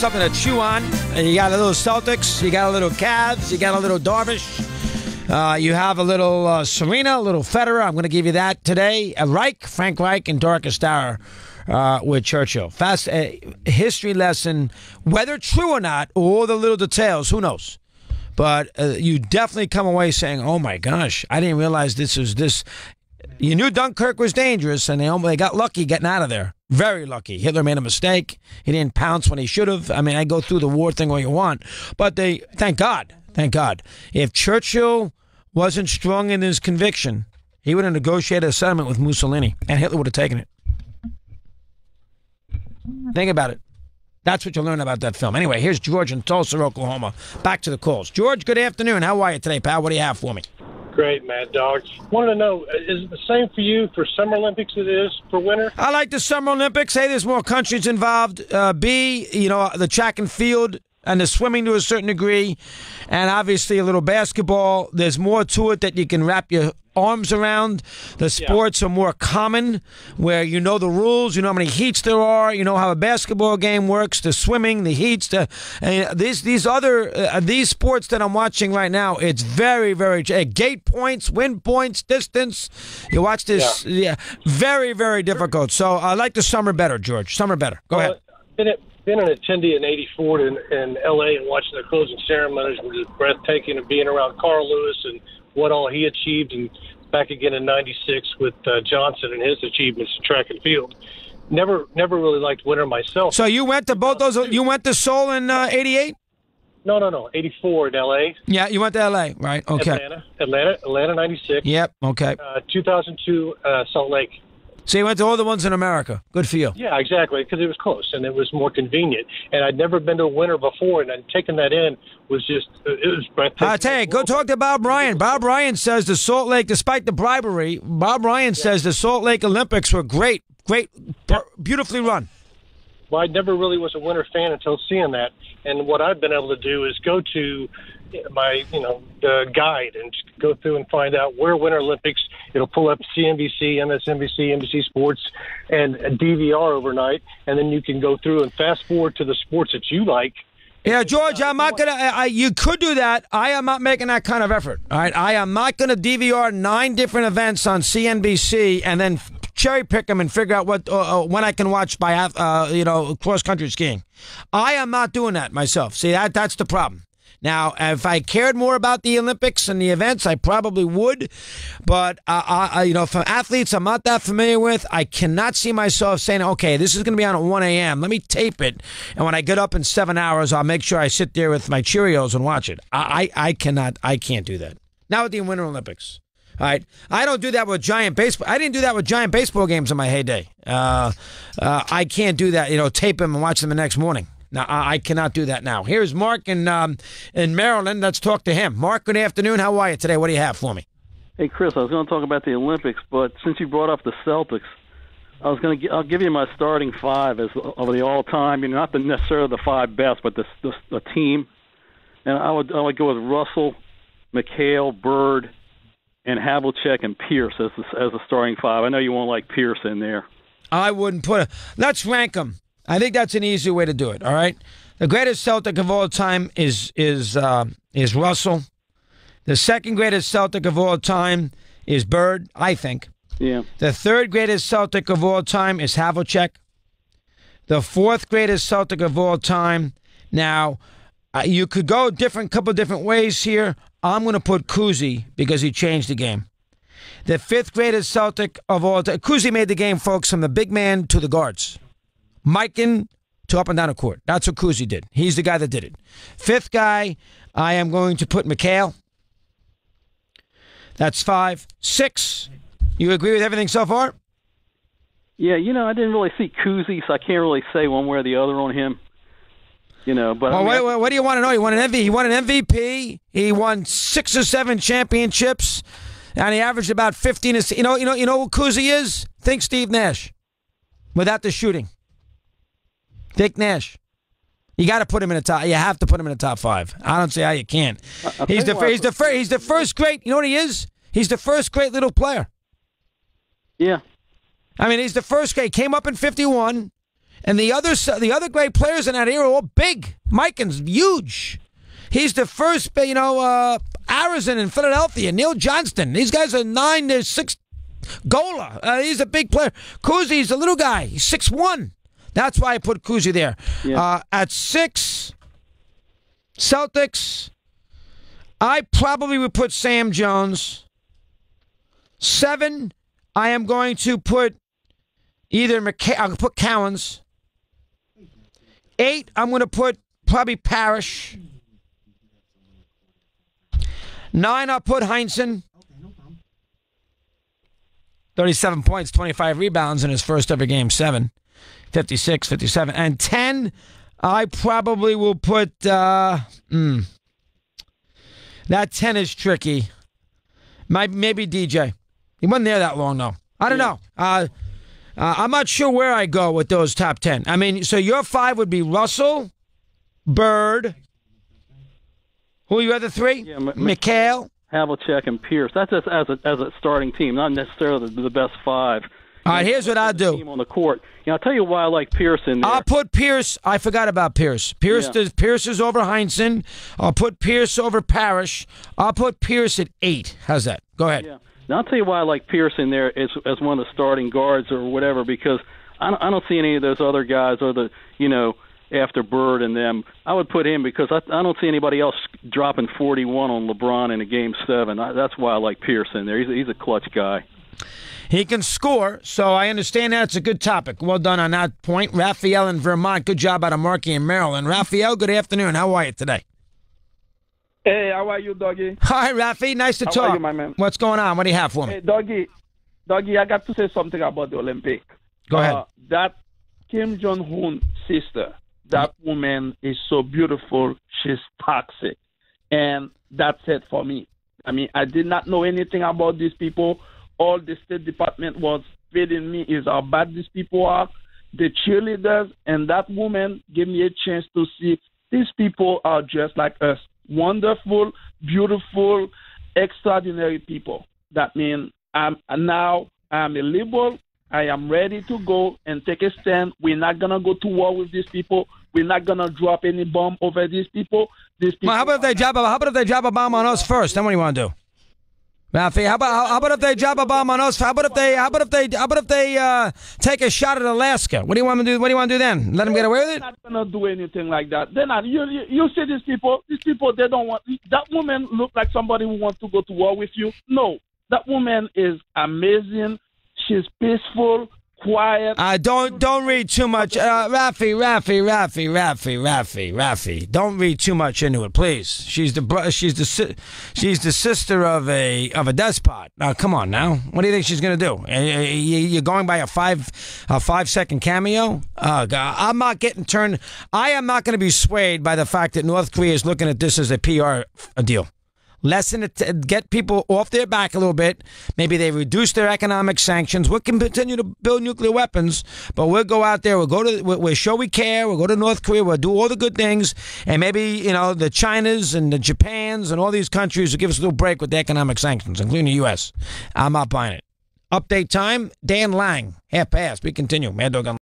something to chew on. You got a little Celtics, you got a little Cavs, you got a little Darvish, you have a little Serena, a little Federer. I'm going to give you that today. Frank Reich, and Darkest Hour with Churchill. Fast history lesson, whether true or not, all the little details, who knows? But you definitely come away saying, oh my gosh, I didn't realize this was this. You knew Dunkirk was dangerous, and they got lucky getting out of there. Very lucky. Hitler made a mistake. He didn't pounce when he should have. I mean, I go through the war thing all you want. But thank God. If Churchill wasn't strong in his conviction, he would have negotiated a settlement with Mussolini, and Hitler would have taken it. Think about it. That's what you'll learn about that film. Anyway, here's George in Tulsa, Oklahoma. Back to the calls. George, good afternoon. How are you today, pal? What do you have for me? Great, Mad Dog. Wanted to know, is it the same for you for Summer Olympics as it is for winter? I like the Summer Olympics. A, there's more countries involved. B, the track and field and the swimming to a certain degree. And obviously a little basketball. There's more to it that you can wrap your arms around. The sports are more common, where you know the rules, you know how many heats there are, you know how a basketball game works, the swimming, the heats, these sports that I'm watching right now. It's very, very gate points, win points, distance. You watch this, very, very difficult. So I like the summer better, George. Summer better. Go ahead. Been an attendee in '84 in L.A. and watching the closing ceremonies was just breathtaking, and being around Carl Lewis and what all he achieved, and back again in '96 with Johnson and his achievements in track and field. Never really liked winter myself. So you went to both those? You went to Seoul in '88? No. '84 in L.A. Yeah, you went to L.A. Right? Okay. Atlanta '96. Yep. Okay. 2002 Salt Lake. So you went to all the ones in America. Good for you. Yeah, exactly, because it was close and it was more convenient. And I'd never been to a winter before, and taking that in was just, it was breathtaking. I tell you, go talk to Bob Ryan. Bob Ryan says the Salt Lake, despite the bribery, Bob Ryan says the Salt Lake Olympics were great, beautifully run. Well, I never really was a winter fan until seeing that. And what I've been able to do is go to my, the guide and go through and find out where Winter Olympics. It'll pull up CNBC, MSNBC, NBC Sports, and a DVR overnight, and then you can go through and fast forward to the sports that you like. Yeah, George, I'm not gonna. You could do that. I am not making that kind of effort. All right, I am not gonna DVR 9 different events on CNBC and then cherry pick them and figure out when I can watch by cross country skiing. I am not doing that myself. See, that's the problem. Now, if I cared more about the Olympics and the events, I probably would. But, for athletes I'm not that familiar with, I cannot see myself saying, okay, this is going to be on at 1 a.m. Let me tape it. And when I get up in 7 hours, I'll make sure I sit there with my Cheerios and watch it. I can't do that. Not with the Winter Olympics. All right. I don't do that with giant baseball. I didn't do that with giant baseball games in my heyday. I can't do that, tape them and watch them the next morning. Now, I cannot do that now. Here's Mark in Maryland. Let's talk to him. Mark, good afternoon. How are you today? What do you have for me? Hey, Chris, I was going to talk about the Olympics, but since you brought up the Celtics, I'll give you my starting 5 of the all-time. Not necessarily the 5 best, but the team. And I would go with Russell, McHale, Bird, and Havlicek and Pierce as a starting 5. I know you won't like Pierce in there. I wouldn't put it. Let's rank them. I think that's an easy way to do it. All right, the greatest Celtic of all time is Russell. The second greatest Celtic of all time is Bird, I think. Yeah. The third greatest Celtic of all time is Havlicek. The fourth greatest Celtic of all time. Now, you could go couple different ways here. I'm going to put Cousy because he changed the game. The fifth greatest Celtic of all time. Cousy made the game, folks, from the big man to the guards. Mikan to up and down the court. That's what Cousy did. He's the guy that did it. Fifth guy, I am going to put McHale. That's 5. 6, you agree with everything so far? Yeah, I didn't really see Cousy, so I can't really say one way or the other on him. But what do you want to know? He won an MVP. He won 6 or 7 championships, and he averaged about 15. You know who Cousy is? Think Steve Nash, without the shooting. Dick Nash. You got to put him in the top. You have to put him in the top 5. I don't see how you can't. He's the first great. You know what he is? He's the first great little player. Yeah. I mean, he's the first great. Came up in 51, And the other great players in that era were all big. Mikan's huge. He's the first, Arizon in Philadelphia, Neil Johnston. These guys are 9 to 6 goaler. He's a big player. Kuzi's a little guy. He's 6'1". That's why I put Kuzi there. Yeah. At 6, Celtics, I probably would put Sam Jones. 7, I am going to put I'll put Cowens. 8, I'm going to put probably Parrish. 9, I'll put Heinsohn. 37 points, 25 rebounds in his first ever game, 7. 56, 57. And 10, I probably will put... that 10 is tricky. Maybe DJ. He wasn't there that long, though. I don't know. I'm not sure where I go with those top 10. I mean, so your 5 would be Russell, Bird. Who are your other 3? Yeah, Mikhail, Havlicek, and Pierce. That's as a starting team, not necessarily the best 5. All right, here's what I'll do. Team on the court. I'll tell you why I like Pierce in there. I'll put Pierce. I forgot about Pierce. Pierce is over Heinsohn. I'll put Pierce over Parrish. I'll put Pierce at 8. How's that? Go ahead. Yeah. Now, I'll tell you why I like Pierce in there as one of the starting guards or whatever, because I don't see any of those other guys or after Bird and them. I would put him because I don't see anybody else dropping 41 on LeBron in a Game 7. That's why I like Pierce in there. He's a clutch guy. He can score, so I understand that. It's a good topic. Well done on that point. Raphael in Vermont. Good job out of Markey in Maryland. Raphael, good afternoon. How are you today? Hey, how are you, Doggy? Hi, Rafi. Nice to talk. How are you, my man? What's going on? What do you have for me? Hey, Doggy, I got to say something about the Olympic. Go ahead. That Kim Jung Un sister, that woman is so beautiful. She's toxic. And that's it for me. I mean, I did not know anything about these people. All the State Department was feeding me is how bad these people are, the cheerleaders, and that woman gave me a chance to see these people are just like us. Wonderful, beautiful, extraordinary people. That means I'm a liberal. I am ready to go and take a stand. We're not going to go to war with these people. We're not going to drop any bomb over these people. Well, how about if they drop a bomb on us first? Then what do you want to do? Rafi, how about if they drop a bomb on us? How about if they take a shot at Alaska? What do you want to do? What do you want to do then? Let them get away with it? They're not gonna do anything like that. They're not. You see these people. These people, they don't want. That woman look like somebody who wants to go to war with you. No, that woman is amazing. She's peaceful, quiet. Don't read too much, Rafi. Don't read too much into it, please. She's the sister of a despot. Now, come on, now. What do you think she's gonna do? You're going by a 5-second cameo? Oh God, I'm not getting turned. I am not going to be swayed by the fact that North Korea is looking at this as a PR deal. Lessen it, get people off their back a little bit. Maybe they reduce their economic sanctions. We can continue to build nuclear weapons, but we'll go out there. We'll show we care. We'll go to North Korea. We'll do all the good things, and maybe the Chinas and the Japans and all these countries will give us a little break with the economic sanctions, including the U.S. I'm not buying it. Update time. Dan Lang, half past. We continue. Mad Dog.